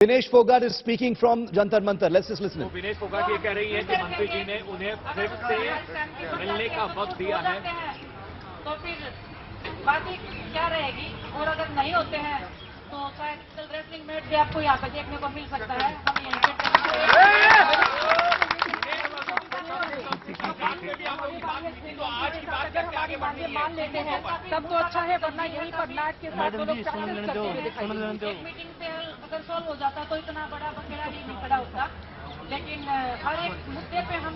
Vinesh Fogart is speaking from Jantar Mantar. Let's just listen. तो विनेश फोगाट ये कह रही है कि मंत्री जी ने उन्हें फिर से मिलने का वक्त दिया है। तो फिर बाकी क्या रहेगी, और अगर नहीं होते हैं तो शायद रेसलिंग मैच भी आपको यहाँ पे देखने को मिल सकता है। हम यहीं पे मान लेते हैं तब तो अच्छा है, वरना यहीं पर नाच के साथ लोग मीटिंग से अगर सॉल्व हो जाता तो इतना बड़ा बखेड़ा नहीं खड़ा होता। लेकिन हर एक मुद्दे पे हम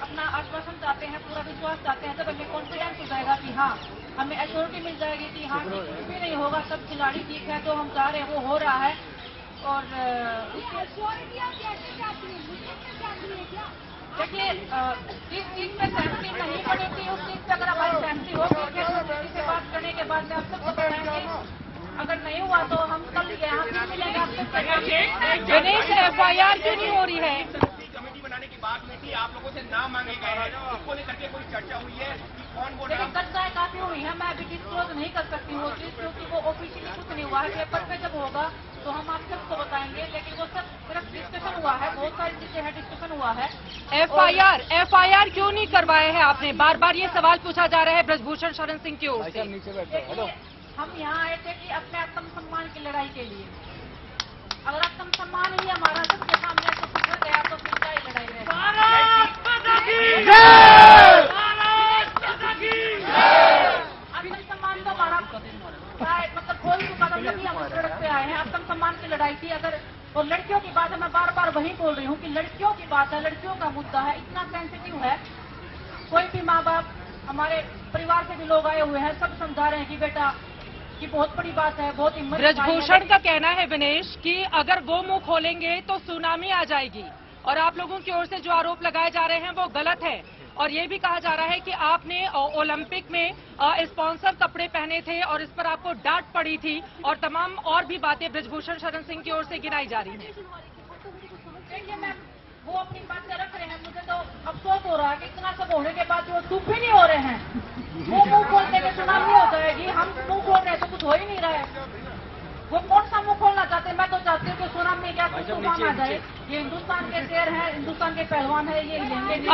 अपना आश्वासन चाहते हैं, पूरा विश्वास चाहते हैं, जब हमें कॉन्फिडेंस हो जाएगा कि हाँ हमें एश्योरिटी मिल जाएगी कि हाँ कुछ भी नहीं होगा, सब खिलाड़ी ठीक है, जो हम चाह रहे हैं वो हो रहा है। और देखिए जिस चीज पे सहमति नहीं बनी थी उस चीज पे अगर हमारी सहमति होगी फिर किसी से बात करने के बाद में आप सबको बताएंगे। अगर नहीं हुआ तो हम कल यहाँ फिर मिलेंगे आप सबसे। गणेश FIR क्यों नहीं हो रही है? कमेटी बनाने की बात हुई थी, आप लोगों से नाम मांगे गए हैं, इसको लेकर के कोई चर्चा हुई है कि कौन बोल रहा है? चर्चाएं काफी हुई है, मैं अभी डिस्क्लोज नहीं कर सकती हूँ क्योंकि वो ऑफिशियली कुछ नहीं हुआ है। पेपर पे जब होगा तो हम आप सबको बताएंगे, लेकिन वो सब सिर्फ डिस्कशन हुआ है, बहुत सारी चीजें हैं, डिस्कशन हुआ है। FIR क्यों नहीं करवाए हैं आपने? बार बार ये सवाल पूछा जा रहा है ब्रजभूषण शरण सिंह की ओर से। हम यहाँ आए थे कि अपने आत्म सम्मान की लड़ाई के लिए। अगर आत्म सम्मान ही हमारा सबके सामने तो पिछड़ गया तो फिर क्या ही लड़ाई रहेगी। आत्म सम्मान तो हमारा मतलब खोल चुका था, तभी हम सड़क पे आए हैं। आत्म सम्मान की लड़ाई थी। अगर और लड़कियों की बात है, मैं बार बार वही बोल रही हूँ कि लड़कियों की बात है, लड़कियों का मुद्दा है, इतना सेंसिटिव है। कोई भी माँ बाप, हमारे परिवार से भी लोग आए हुए हैं, सब समझा रहे हैं कि बेटा ये बहुत बड़ी बात है, बहुत हिम्मत। ब्रजभूषण का कहना है विनेश कि अगर वो मुंह खोलेंगे तो सुनामी आ जाएगी, और आप लोगों की ओर से जो आरोप लगाए जा रहे हैं वो गलत है। और ये भी कहा जा रहा है कि आपने ओलंपिक में स्पॉन्सर कपड़े पहने थे और इस पर आपको डांट पड़ी थी, और तमाम और भी बातें ब्रजभूषण शरण सिंह की ओर से गिनाई जा रही हैं। देखिए मैम, वो अपनी बातें रख रहे हैं, मुझे तो अफसोस हो रहा है कि इतना सब होने के बाद वो चुप ही नहीं हो रहे हैं। वो मुंह खोलने में सुनामी हो जाएगी, हम मुंह खोल रहे हैं तो कुछ हो ही नहीं रहा है। वो कौन सा मुंह खोलना चाहते हैं? मैं तो चाहती हूँ कि सुनामी क्या कुछ तूफान आ जाए। ये हिंदुस्तान के शेर हैं, हिंदुस्तान के पहलवान है, ये हिलेंगे नहीं।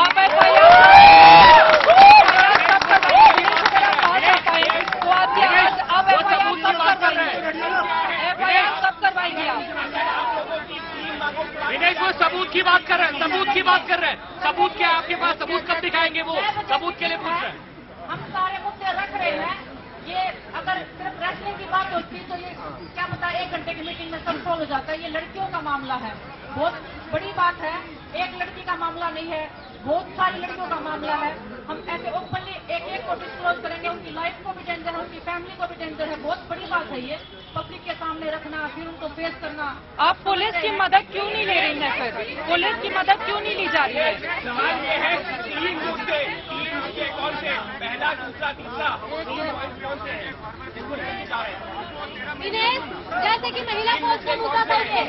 कब करवाएंगे आप? विनेश वो सबूत की बात कर रहे हैं, सबूत की बात कर रहे हैं। सबूत क्या है आपके पास? सबूत कब दिखाएंगे? वो सबूत के लिए पूछ रहे हैं। हम सारे मुद्दे रख रहे हैं। ये अगर सिर्फ रेसलिंग की बात होती तो ये क्या पता 1 घंटे की मीटिंग में सब सॉल्व हो जाता है। ये लड़कियों का मामला है, बहुत बड़ी बात है। एक लड़की का मामला नहीं है, बहुत सारी लड़कियों का मामला है। हम ऐसे ओपनली एक को डिस्क्लोज करेंगे, उनकी लाइफ को भी डेंजर है, उनकी फैमिली को भी डेंजर है। बहुत बड़ी बात है ये, पब्लिक के सामने रखना, फिर उनको फेस करना। आप पुलिस की मदद क्यों नहीं ले रही हैं? फिर पुलिस की मदद क्यों नहीं ली जा रही है? सवाल ये है कि 3 मुद्दे कौन से? पहला, दूसरा, तीसरा, कौन से हैं जिसको लेकर जा रहे हैं? दिनेश, जैसे कि महिला कोच का मुद्दा बोलिए,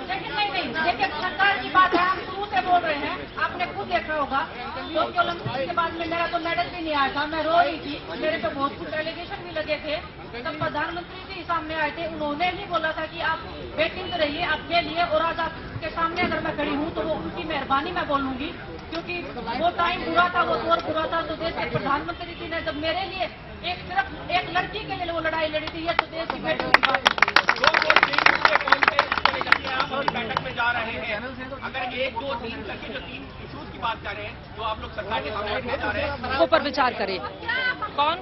लेकिन नहीं, देखिए सरकार की बात है, हम शुरू से बोल रहे हैं। आपने खुद देखा होगा टोक्यो ओलंपिक के बाद में मेरा तो मेडल भी नहीं आया था, मैं रो रही थी, मेरे पे बहुत कुछ एलिगेशन भी लगे थे। तब प्रधानमंत्री जी सामने आए थे, उन्होंने ही बोला था कि आप वेटिंग रहिए आपके लिए, और आज आपके सामने अगर मैं खड़ी हूँ तो वो उनकी मेहरबानी मैं बोलूंगी, क्योंकि वो टाइम बुरा था, वो दौर बुरा था। तो देश के प्रधानमंत्री जी ने जब मेरे लिए सिर्फ एक लड़की के लिए वो लड़ाई लड़ी थी, ये तो देश की बेटी की बात है। आप और बैठक में जा रहे हैं, अगर 1, 2, 3 करके जो 3 इश्यूज की बात कर रहे हैं जो आप लोग सरकार के सामने रखने जा रहे हैं, ऊपर विचार करें। कौन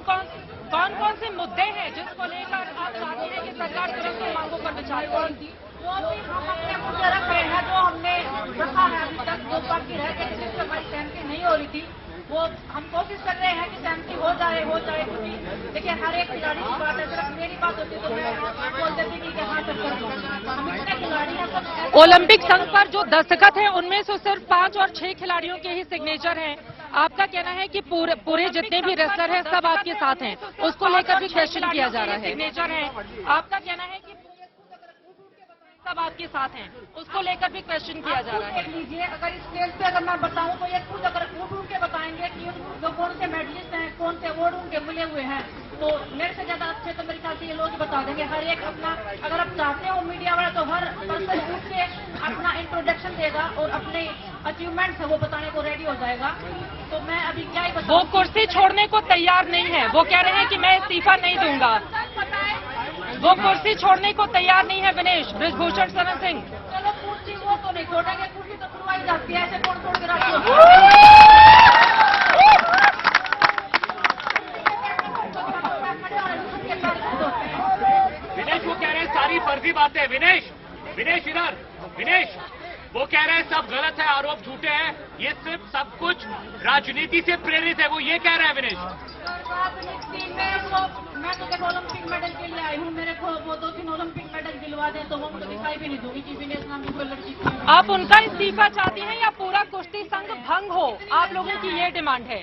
कौन से मुद्दे हैं जिसको लेकर आप चाहते हैं कि सरकार तुरंत मांगों पर विचार करे? जो भी हम अपने मुद्दे रख रहे हैं, जो हमने रखा है अभी तक, जो बाकी रह गए जिससे हमारी सहमति नहीं हो रही थी, वो हम कोशिश कर रहे हैं कि सहमति हो जाए। क्योंकि देखिए हर एक खिलाड़ी की बात है, सिर्फ मेरी बात होती तो मैं बोल देती कि हाँ सब कर दो। हम इतने खिलाड़ी हैं, सब ओलंपिक संघ पर जो दस्तखत हैं उनमें से सिर्फ 5 और 6 खिलाड़ियों के ही सिग्नेचर हैं। आपका कहना है कि पूरे जितने भी रेसलर हैं सब आपके साथ हैं, उसको लेकर भी क्वेश्चन किया जा रहा है। सिग्नेचर है, आपका कहना है कि सब आपके साथ हैं, उसको लेकर भी क्वेश्चन किया जा रहा है। देख लीजिए, अगर इस स्टेज पे अगर मैं बताऊं तो ये खुद अगर ढूंढ के बताएंगे कि वो कौन से मेडलिस्ट हैं, कौन से अवार्ड उनके मिले हुए हैं, तो तो मेरे से ज्यादा अच्छे तो मेरे ख्याल से ये लोग ही बता देंगे। हर एक अपना, अगर आप चाहते हो मीडिया वाला, तो हर पर्सन उठ के अपना इंट्रोडक्शन देगा और अपने अचीवमेंट्स है वो बताने को रेडी हो जाएगा। तो मैं अभी क्या ही बताऊं। वो कुर्सी छोड़ने को तैयार नहीं है। वो कह रहे हैं कि मैं इस्तीफा नहीं दूंगा। वो कुर्सी छोड़ने को तैयार नहीं है विनेश बृजभूषण शरण सिंह। चलो कुर्सी वो तो नहीं छोड़ेंगे, कुर्सी तो छुड़वाई जाती है, ऐसे कौन छोड़ के रखो। विनेश वो कह रहे हैं सारी फर्जी बातें। विनेश इधर विनेश वो कह रहे हैं सब गलत है, आरोप झूठे हैं, ये सिर्फ सब कुछ राजनीति से प्रेरित है, वो ये कह रहे हैं विनेश। मैं तो देखो ओलंपिक मेडल के लिए आई हूँ, मेरे को वो 2-3 ओलंपिक मेडल दिलवा दें तो वो मुझे दिखाई भी नहीं दूंगी कि विनेश नाम की कोई लड़की थी। आप उनका इस्तीफा चाहती हैं या पूरा कुश्ती संघ भंग हो? आप लोगों की ये डिमांड है।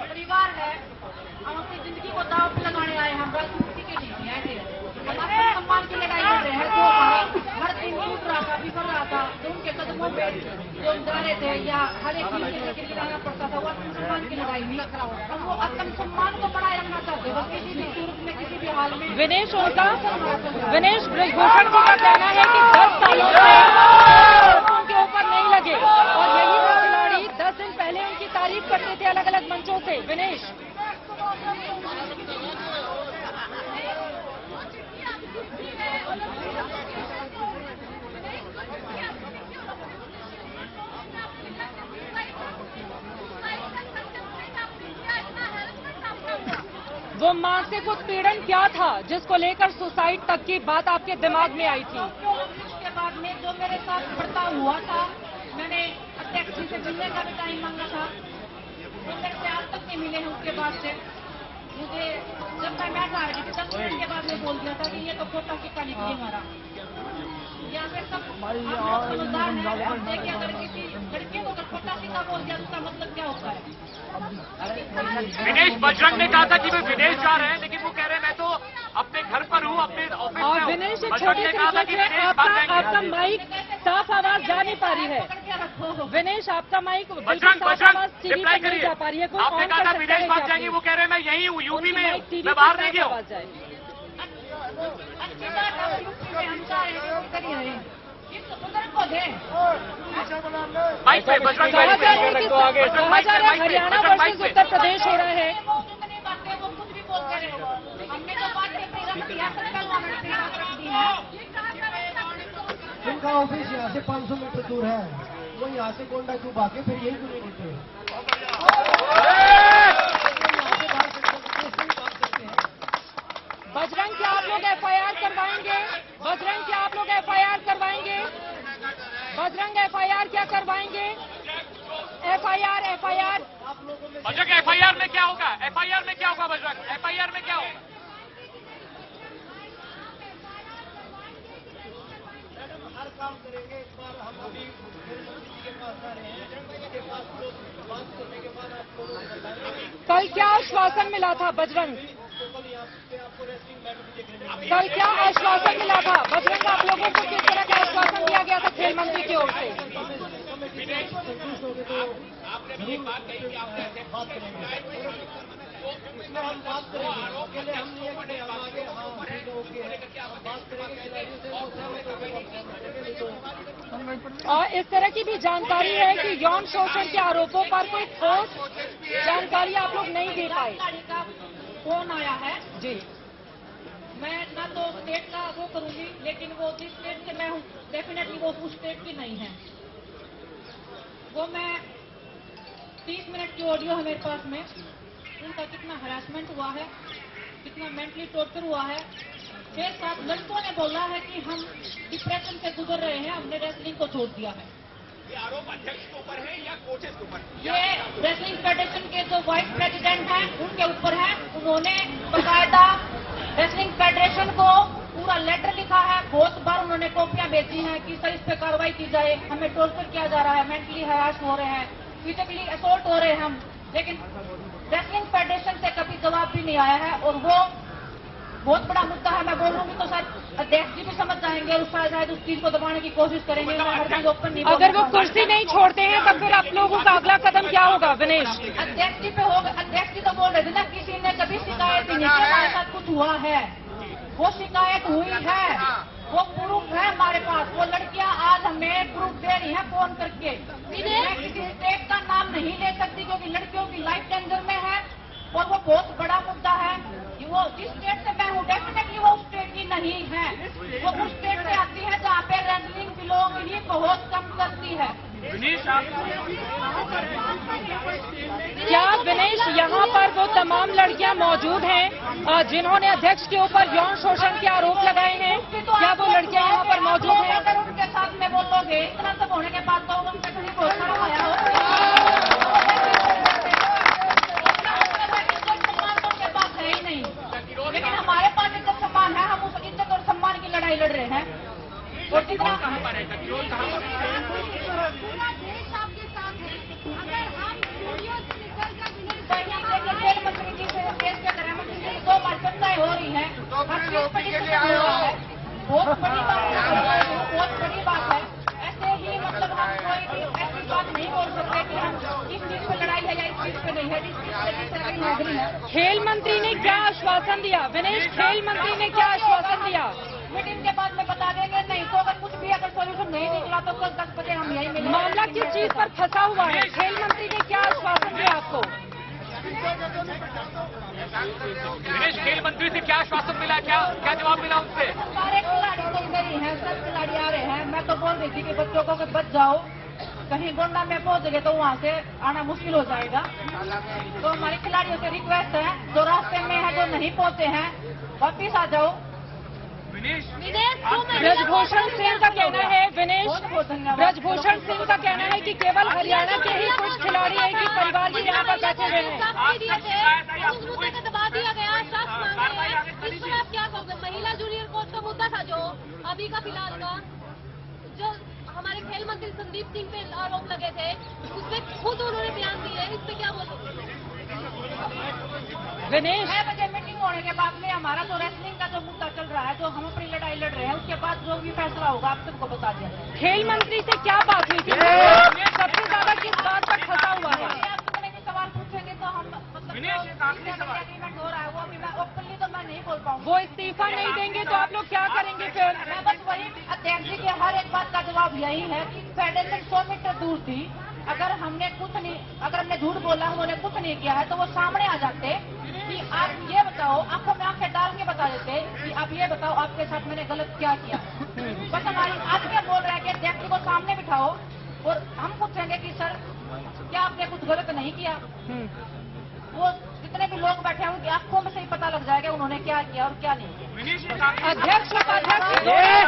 परिवार है, हम अपनी जिंदगी को दांव पे लगाने आए हैं, हम राजनीति के लिए ऐसे हमारे सम्मान की लड़ाई कर रहे हैं। तो हर दिन टूट रहा था, बिखर रहा था, तो उनके कदमों पे जो जा रहे थे या हर एक चीज के लेकर गिराना पड़ता था, वो आत्मसम्मान की लड़ाई नहीं। हम वो आत्मसम्मान को बनाए रखना चाहते बस किसी भी सूरत में, किसी भी हाल में। विनेश बृजभूषण का कहना है कि 10 सालों से उनके ऊपर नहीं लगे और यही वो खिलाड़ी 10 दिन पहले उनकी तारीफ करते थे अलग अलग मंचों से। विनेश वो मानसिक उत्पीड़न क्या था जिसको लेकर सुसाइड तक की बात आपके दिमाग में आई थी? उसके बाद में जो मेरे साथ बर्ताव हुआ था, मैंने अध्यक्ष जी से मिलने का भी टाइम मांगा था, वो मेरे से आज तक नहीं मिले हैं। उसके बाद से मुझे जब मैं मैच आ रही थी 10 मिनट के बाद में बोल दिया था कि ये तो खोटा सिक्का निकले हमारा। यहाँ पे सब आप समझदार हैं, देखिए अगर किसी लड़के को खोटा सिक्का बोल दिया तो उसका मतलब क्या होता है। विनेश बजरंग ने कहा था कि वे विदेश जा रहे हैं, लेकिन वो कह रहे हैं मैं तो अपने घर पर हूँ, अपने ऑफिस में और हूँ। विनेश एक बजरंग छोटी ने सी कहा था कि रिक्वेस्ट है, विदेश बात आपका जाएंगे। माइक साफ आवाज जा नहीं पा रही है। विनेश आपका माइक बिल्कुल साफ आवाज बजरंग टीवी रिप्लाई पर नहीं करिए। जा पा रही है। कोई आपने ऑन कहा कर था सकता विदेश है बात क्या जाएंगे, प्लीज? वो कह रहे हैं मैं यही हूँ, यूपी में हूँ, टीवी मैं पर बाहर साफ नहीं गया हूँ। आवाज जाए। अच्छी बात है, यूपी में हम जा रहे हैं, वो कर ही रहे हैं। इस बुजुर्ग को दें। माइक पे बजरंग कहा जा रहा है भाई, कि बजरंग कहा माइक जा पे, रहा है माइक पे, हरियाणा बजरंग माइक वर्सेस पे। उत्तर प्रदेश हो रहा है। वो जो नहीं बातें वो कुछ भी बोलते रहे। हमने जो बात की रख दिया, पहलवान ने रख दी है। इनका ऑफिस यहाँ से 500 मीटर दूर है, वो यहाँ से गोंडा चुप आके फिर यही क्यों नहीं करते? बजरंग क्या आप लोग एफआईआर करवाएंगे? बजरंग क्या आप लोग एफआईआर करवाएंगे? बजरंग एफआईआर क्या करवाएंगे? एफआईआर बजरंग एफआईआर में क्या होगा? एफआईआर में क्या होगा बजरंग? एफआईआर में क्या होगा? हर काम करेंगे। इस बार हम अभी के पास आ रहे हैं, के पास बात करने के बाद आपको कल क्या आश्वासन मिला था बजरंग? आपको रेसलिंग मैच भी देखने मिलेगा। कल क्या आश्वासन मिला था बजरंग? आप लोगों को किस तरह का आश्वासन दिया गया था खेल मंत्री की ओर से? संतुष्ट हो गए तो आपने एक बात कही कि आप ऐसे बात करेंगे, इसमें हम बात करेंगे। अकेले हम नहीं है कि हम आगे हाँ ठीक है ओके बात करेंगे खिलाड़ियों से, वो सहमत हो गए तो और इस तरह की भी जानकारी है कि यौन शोषण के आरोपों पर कोई ठोस जानकारी आप लोग नहीं दे पाए। गाड़ी का फोन आया है जी, मैं ना तो स्टेट का वो करूंगी, लेकिन वो जिस स्टेट से मैं हूँ डेफिनेटली वो उस स्टेट की नहीं है। वो मैं 30 मिनट की ऑडियो है मेरे पास में, उनका कितना हरासमेंट हुआ है, कितना मेंटली टॉर्चर हुआ है। 6-7 लड़कों ने बोला है कि हम डिप्रेशन से गुजर रहे हैं, हमने रेसलिंग को छोड़ दिया है। ये आरोप अध्यक्ष के ऊपर है या कोचेस के ऊपर? ये रेसलिंग फेडरेशन के जो वाइस प्रेसिडेंट हैं उनके ऊपर है। उन्होंने बकायदा रेसलिंग फेडरेशन को पूरा लेटर लिखा है, बहुत बार उन्होंने कॉपियां भेजी हैं कि सर इस पे कार्रवाई की जाए, हमें टॉर्चर किया जा रहा है, मेंटली हरास हो रहे हैं, फिजिकली असॉल्ट हो रहे हैं हम। लेकिन रेसलिंग फेडरेशन से कभी जवाब भी नहीं आया है और वो बहुत बड़ा मुद्दा है। मैं बोलूंगी तो शायद अध्यक्ष जी भी समझ जाएंगे और शायद उस चीज को दबाने की कोशिश करेंगे। मैं हर चीज ओपन नहीं अगर वो कुर्सी नहीं छोड़ते हैं तो फिर आप लोगों का अगला कदम क्या होगा विनेश? अध्यक्ष जी पे होगा। अध्यक्ष जी तो बोल रहे थे ना, किसी ने कभी शिकायत नहीं की हमारे साथ कुछ हुआ है। वो शिकायत हुई है, वो प्रूफ है हमारे पास। वो लड़कियां आज हमें प्रूफ दे रही है फोन करके। मैं किसी स्टेट का नाम नहीं ले सकती क्योंकि लड़कियों की लाइफ डेंजर में है और वो बहुत बड़ा मुद्दा है। वो जिस स्टेट से मैं हूँ डेफिनेटली वो उस स्टेट की नहीं है। वो उस स्टेट से आती है जहाँ पे रेसलिंग बिलों की बहुत कम करती है। क्या विनेश यहाँ पर वो तमाम लड़कियाँ मौजूद हैं जिन्होंने अध्यक्ष के ऊपर यौन शोषण के आरोप लगाए हैं? क्या वो लड़कियाँ यहाँ पर मौजूद हैं? अगर उनके साथ में बोलोगे इतना सब होने के बाद तो उनके कहीं भरोसा आया हो उनके पास है ही नहीं। लेकिन हमारे पास इज्जत सम्मान है, हम उस इज्जत और सम्मान की लड़ाई लड़ रहे हैं। और जितना खेल मंत्री जी से देश के गृह मंत्री जी से 2 बार चर्चाएं हो रही है। हर चीज पर डिस्कशन हो रहा है। बहुत बड़ी बात है, बहुत बड़ी बात है। ऐसे ही मतलब हम कोई भी ऐसी बात नहीं बोल सकते कि हम इस चीज पे लड़ाई है या इस चीज पे नहीं है। इस चीज पे नौकरी है। खेल मंत्री ने क्या आश्वासन दिया विनेश? खेल मंत्री ने क्या आश्वासन दिया? मीटिंग के बाद में बता देंगे। नहीं तो अगर कुछ भी अगर सोल्यूशन नहीं निकला तो कल 10 बजे हम यही मिलेंगे। मामला किस चीज पर फंसा हुआ है? खेल मंत्री ने क्या आश्वासन दिया आपको? विनेश, खेल मंत्री से क्या आश्वासन मिला, क्या जवाब मिला उनसे? सारे खिलाड़ी तो इधर ही हैं, सब खिलाड़ी आ रहे हैं। मैं तो बोल रही थी कि बच्चों को बच जाओ, कहीं गोंडा में पहुंच गए तो वहाँ से आना मुश्किल हो जाएगा। तो हमारे खिलाड़ियों से रिक्वेस्ट है, जो रास्ते में है जो नहीं पहुंचे हैं वापिस आ जाओ। ब्रजभूषण सिंह का कहना है विनेश, ब्रजभूषण सिंह का कहना है कि केवल हरियाणा के ही कुछ खिलाड़ी एक ही परिवार के यहाँ पर बैठे हुए हैं। उस मुद्दे का दबा दिया गया, शख्स मांगे हैं। इस पर आप क्या कहोगे? महिला जूनियर कोच का मुद्दा था जो अभी का फिलहाल का, जो हमारे खेल मंत्री संदीप सिंह पे आरोप लगे थे, उसपे खुद उन्होंने बयान दिए। इस पे क्या बोलोगे विनेश? 6 बजे मीटिंग होने के बाद में हमारा जो रेसलिंग का जो मुद्दा चल रहा है, जो हम अपनी लड़ाई लड़ रहे हैं, उसके बाद जो भी फैसला होगा आप सबको बता दिया जाएगा। खेल मंत्री से क्या बात हुई थी? सबसे ज्यादा किस बात पर फंसा हुआ है? आप जितने भी सवाल पूछेंगे तो हम एग्रीमेंट हो रहा है वो अभी मैं ओपनली तो मैं नहीं बोल पाऊंगी। वो इस्तीफा नहीं देंगे तो आप लोग क्या करेंगे फिर? मैं बस वही अध्यक्ष जी के हर एक बात का जवाब यही है कि फेडरेशन 100 मीटर दूर थी। अगर हमने झूठ बोला, उन्होंने कुछ नहीं किया है तो वो सामने आ जाते कि आप ये बताओ, आंखों में आंखें डाल के बता देते कि आप ये बताओ आपके साथ मैंने गलत क्या किया। बस हमारी आज क्या बोल रहा है कि अध्यक्ष को सामने बिठाओ और हम पूछेंगे कि सर क्या आपने कुछ गलत नहीं किया। वो जितने भी लोग बैठे हैं उनकी आंखों में से ही पता लग जाएगा उन्होंने क्या किया और क्या नहीं किया। अध्यक्ष उपाध्यक्ष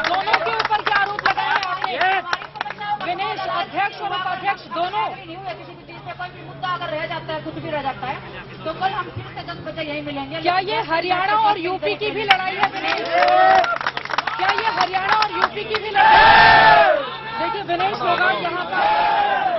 दोनों के ऊपर क्या आरोप लगाया आपने? विनेश, अध्यक्ष और उपाध्यक्ष दोनों नहीं हुए किसी भी चीज से। कोई भी मुद्दा अगर रह जाता है, कुछ भी रह जाता है तो कल हम फिर से 10 बजे यही मिलेंगे। क्या ये हरियाणा और यूपी की भी लड़ाई है विनेश? क्या ये हरियाणा और यूपी की भी लड़ाई है? देखिए विनेश फोगाट यहाँ पर